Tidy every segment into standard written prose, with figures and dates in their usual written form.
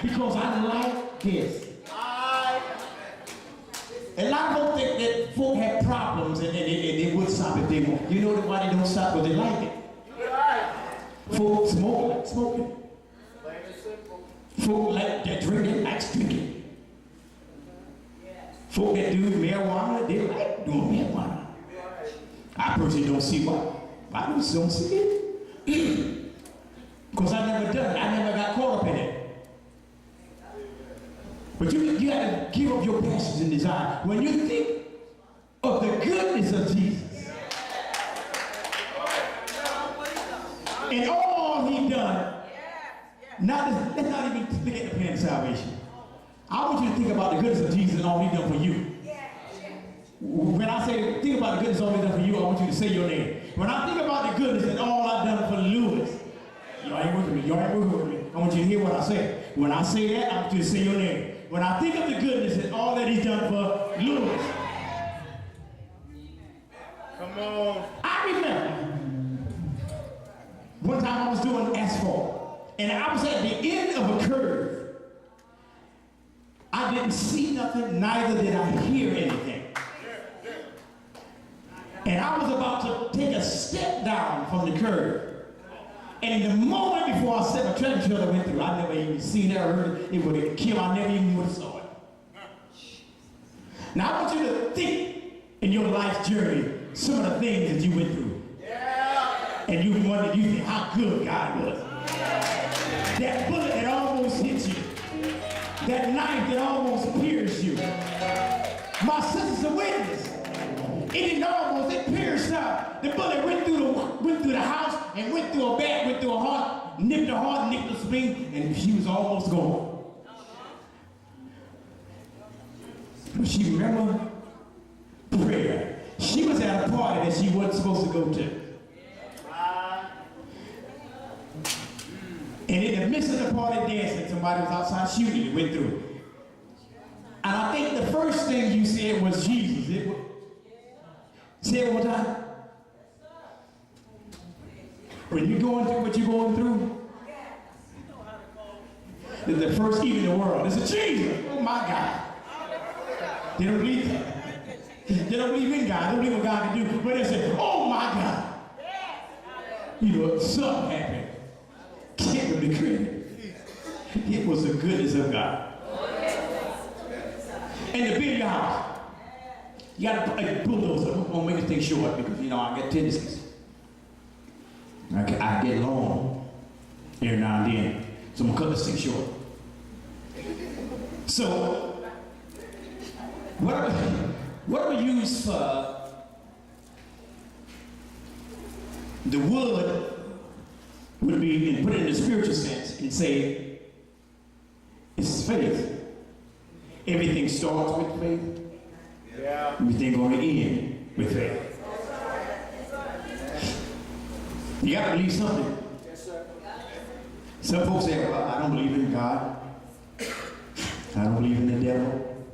because I like this. A lot of folks think that folk have problems and they would stop if they want. You know why they don't stop? Because they like it. Folk smoke like smoking. Folk like that drinking like drinking. Folk that do marijuana, they like doing marijuana. I personally don't see why. I just don't see it. Because I never done it. I never got caught up in it. But you have to give up your passions and desire. When you think of the goodness of Jesus and all he done, let's not even look at the plan of salvation. I want you to think about the goodness of Jesus and all he done for you. When I say think about the goodness and all he done for you, I want you to say your name. When I think about the goodness and all I've done for Lewis, y'all ain't working with me. Y'all ain't working with me. I want you to hear what I say. When I say that, I want you to say your name. When I think of the goodness and all that he's done for Lewis. Come on. I remember one time I was doing asphalt and I was at the end of a curve. I didn't see nothing, neither did I hear anything. And I was about to take a step down from the curve. And the moment before I stepped, a tractor trailer went through. I never even seen it or heard it. It would have killed. I never even would have saw it. Now I want you to think in your life's journey some of the things that you went through. And you wondered, you think how good God was. That bullet that almost hit you. That knife that almost pierced you. My sister's a witness. It didn't almost, it pierced out. The bullet went through the house and went through her back, went through her heart, nipped the spleen, and she was almost gone. But she remembered prayer. She was at a party that she wasn't supposed to go to. And in the midst of the party dancing, somebody was outside shooting. It went through. And I think the first thing you said was Jesus. Say it one more time. When you're going through what you're going through, the first evil in the world is a Jesus. Oh my God. They don't believe that. They don't believe in God. They don't believe what God can do. But they say, oh my God. You know, something happened. Can't really credit. It was the goodness of God. And to build your house, you got to bulldozer. I'm going to make this thing short because, you know, I get tendencies. I get long every now and then. So I'm going to cut this thing short. So, what we use for the wood would be, and put it in the spiritual sense, and say, it's faith. Everything starts with faith. Yeah. Everything going to end with faith. You got to believe something. Yes, sir. Some folks say, well, I don't believe in God. I don't believe in the devil.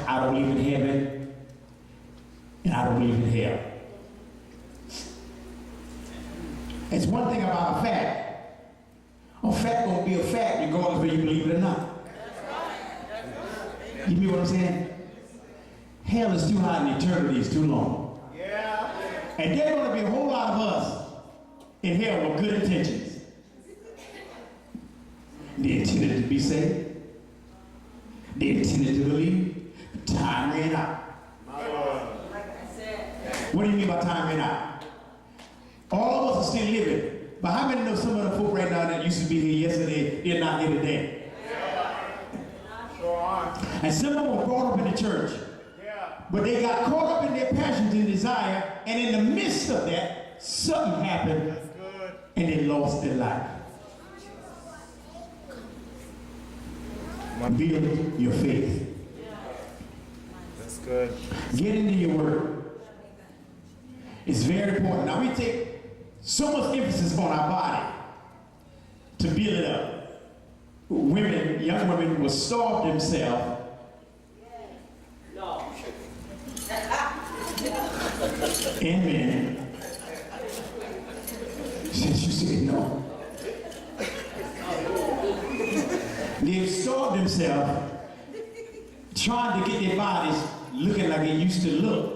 I don't believe in heaven. And I don't believe in hell. It's one thing about a fact. A fact gonna be a fact regardless whether you believe it or not. You hear what I'm saying? Hell is too hot and eternity is too long. Yeah. And there's gonna be a whole lot of us in hell with good intentions. They intended to be saved. They intended to believe. But time ran out. What do you mean by time ran out? All of us are still living. But how many know some of the folk right now that used to be here yesterday, they're not here today? And some of them were brought up in the church. But they got caught up in their passions and desire, and in the midst of that, something happened, and they lost their life. Build your faith. That's good. Get into your word. It's very important. Now we take so much emphasis on our body to build it up. Women, young women will starve themselves. And men. Since you said no. They've starved themselves trying to get their bodies looking like they used to look.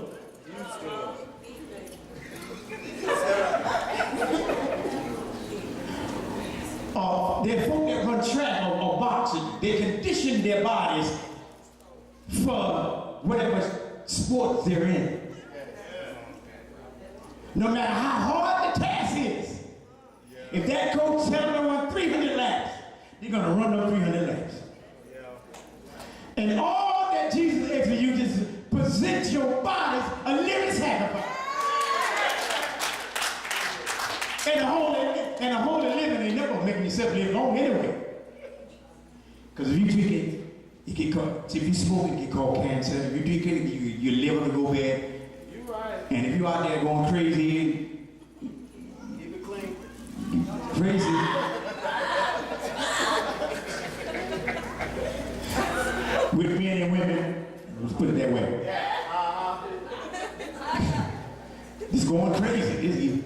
They're folk that run track or boxing. They condition their bodies for whatever sports they're in. No matter how hard the task is, if that coach tells them to run 300 laps, they're going to run those 300 laps. And all that Jesus asks for you is present your bodies a living sacrifice. And a holy living ain't never making yourself live long anyway. Because if you drink it, you get caught. See, if you smoke it, you get called cancer. If you drink it, your liver will go bad. You right. And if you out there going crazy, Keep it clean. crazy. With men and women, let's put it that way. It's going crazy.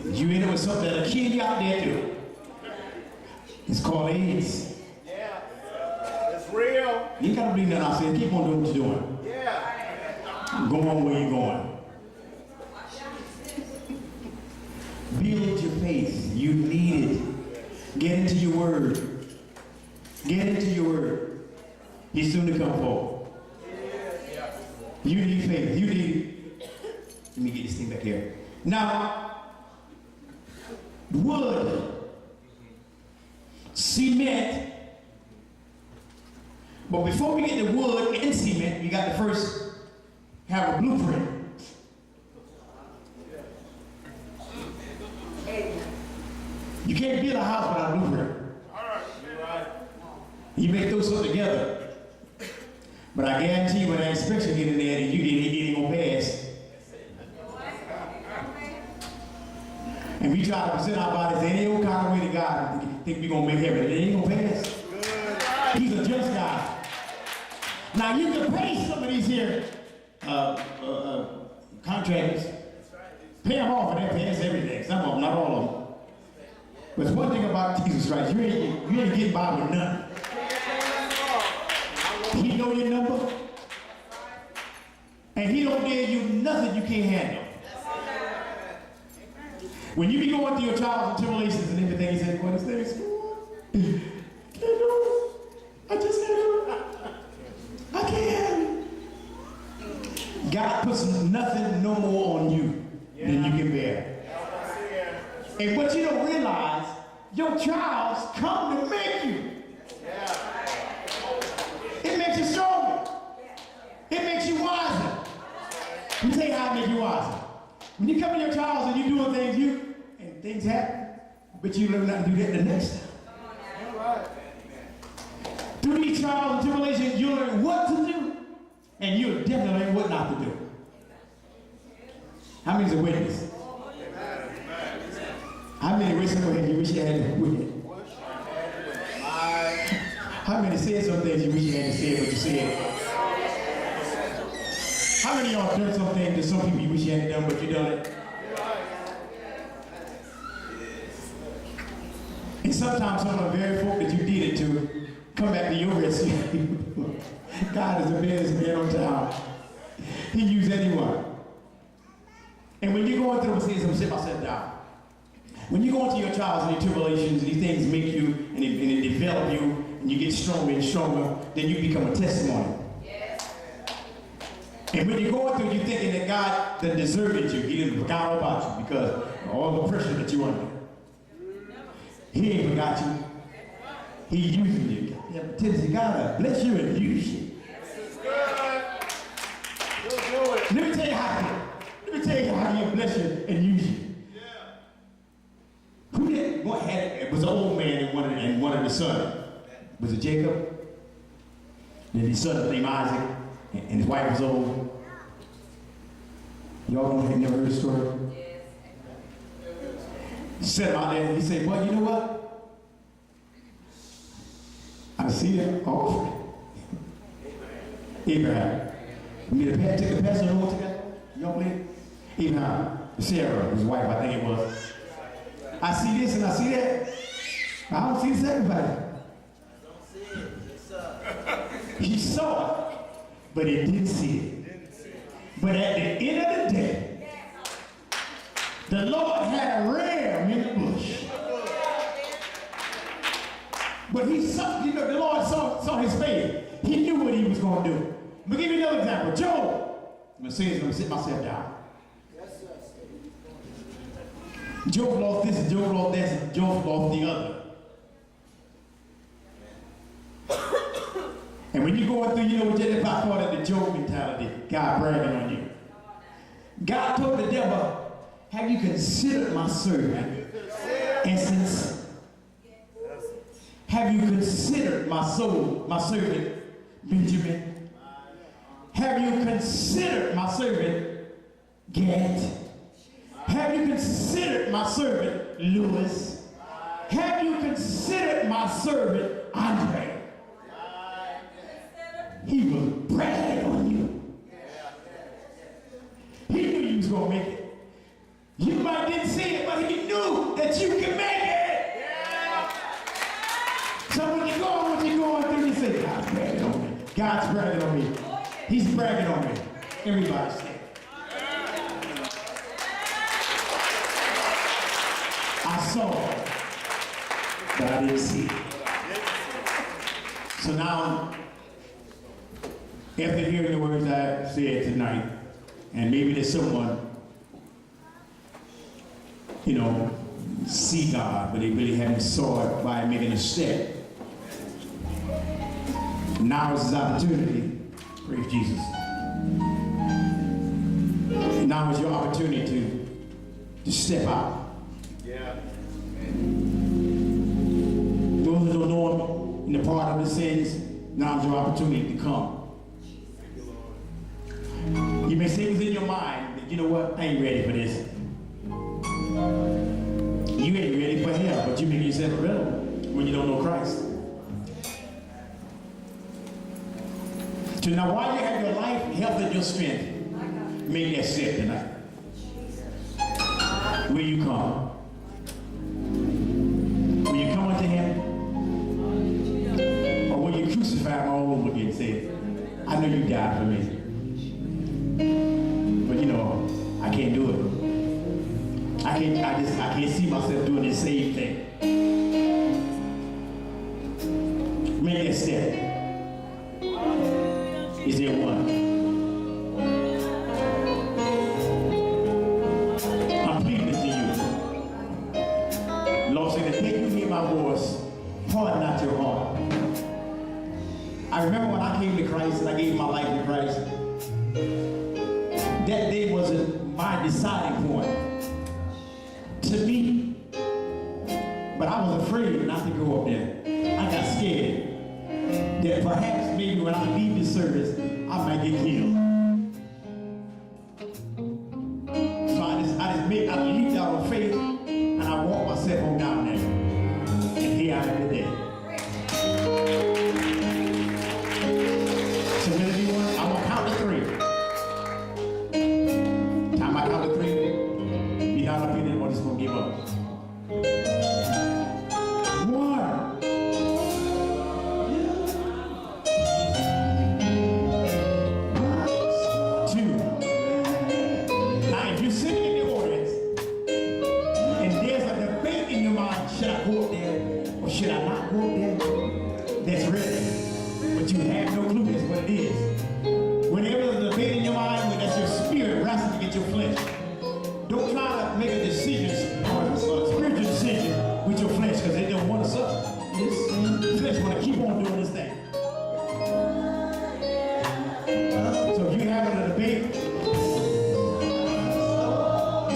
You end up with something that'll kill you out there too. It's called AIDS. Yeah. It's real. You ain't gotta believe nothing I said. Keep on doing what you're doing. Yeah. Go on where you're going. Build your faith. You need it. Get into your word. Get into your word. He's soon to come forward. You need faith. You need. Let me get this thing back here. Now, wood, cement. But before we get the wood and cement, we got to first have a blueprint. You can't build a house without a blueprint. You may throw something together, but I guarantee you when that inspection get in there, you ain't gonna pass. And we try to present our bodies any old kind of way to God and think we're gonna make heaven. It ain't gonna pass. He's a just God. Now you can pay some of these here contractors, pay them off and they pay us everything. Some of them, not all of them. But one thing about Jesus Christ, you ain't getting by with nothing. He know your number, and he don't dare you nothing you can't handle. When you be going through your trials and tribulations and everything, he said, "Well, this thing is cool. Can't do it. I just can't do it. I can't." God puts nothing no more on you than you can bear. And what you don't realize, your trials come to make you. It makes you stronger. It makes you wiser. Let me tell you how it makes you wiser. When you come in your trials and you're doing things, and things happen, but you learn not to do that the next time. Through these trials and tribulations, you learn what to do, and you'll definitely learn what not to do. How many's a witness? How many raise your hand you wish you had a witness? How many said some things you wish you hadn't said, but you said? How many of y'all done some things to some people you wish you hadn't done, but you done it? And sometimes some of the very folk that you did it to come back to your rescue. God is the best man on town. He used anyone. And when you're going through, I'm going to sit myself down. When you go into your trials and your tribulations, these things make you and it develop you, and you get stronger and stronger, then you become a testimony. Yes. And when you're going through, you're thinking that God that deserted you. He didn't forget all about you because of all the pressure that you're under. He ain't forgot you. He using you. Tennessee, God bless you and use you. Let me tell you how he bless you and use you. Who did what had it was an old man and one of his sons. Was it Jacob? And his son was named Isaac, and his wife was old. Y'all don't have never heard the story? He set him out there and he said, "Well, you know what? I see that offering." Abraham. You mean to take the pastor over together? Young lady? Abraham. Sarah, his wife, I think it was. I see this and I see that. I don't see the sacrifice. He saw it, but he didn't see it. But at the end of the day, the Lord had a ram in the bush. But he saw, you know, the Lord saw his faith. He knew what he was going to do. I'm going to give you another example. Job. I'm going to say this, I'm going to sit myself down. Job lost this, and Job lost this, and Job lost the other. And when you're going through, you know, if I call it the Job mentality, God bragging on you. God told the devil, have you considered my servant, Essence? Have you considered my soul, my servant, Benjamin? Have you considered my servant, Gad? Have you considered my servant, Lewis? Have you considered my servant, Andre? He was bragging on you. He knew you was going to make it. You might didn't see it, but he knew that you could make it. So when you're going through, you say, God's bragging on me. God's bragging on me. He's bragging on me. Everybody say it. I saw it, but I didn't see it. So now, after hearing the words I said tonight, and maybe there's someone, you know, see God, but they really haven't saw it by making a step. Now is his opportunity. Praise Jesus. Now is your opportunity to step out. Yeah. Those who don't know him in the part of the sins, now is your opportunity to come. You may say within your mind that, you know what, I ain't ready for this. You ain't ready for hell, but you make yourself irrelevant when you don't know Christ. So now while you have your life, health, and your strength, make that step tonight. Will you come? Will you come unto him? Or will you crucify him all over again and say, I know you died for me. But you know, I can't do it. I can't see myself doing the same thing. Make that step. Is there one? I'm pleading to you. Lord said, if you hear my voice, harden not your heart. I remember when I came to Christ and I gave my life to Christ, that day wasn't my deciding point to me. But I was afraid not to go up there. I got scared that perhaps maybe when I leave this service, I might get killed. So I leaped out of faith and I walked myself on down there. And here I am today. So everyone, I'm gonna count to 3. Time I count to 3, be not up in there, I'm just gonna give up. 1. Should I not go up there? That's ready. But you have no clue that's what it is. Whenever there's a debate in your mind, when that's your spirit wrestling against your flesh, don't try to make a decision or a spiritual decision with your flesh because they don't want to suffer. The flesh want to keep on doing this thing. So if you're having a debate,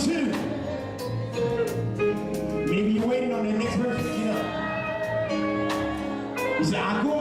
2, maybe you're waiting on the next person to get up. You say, I go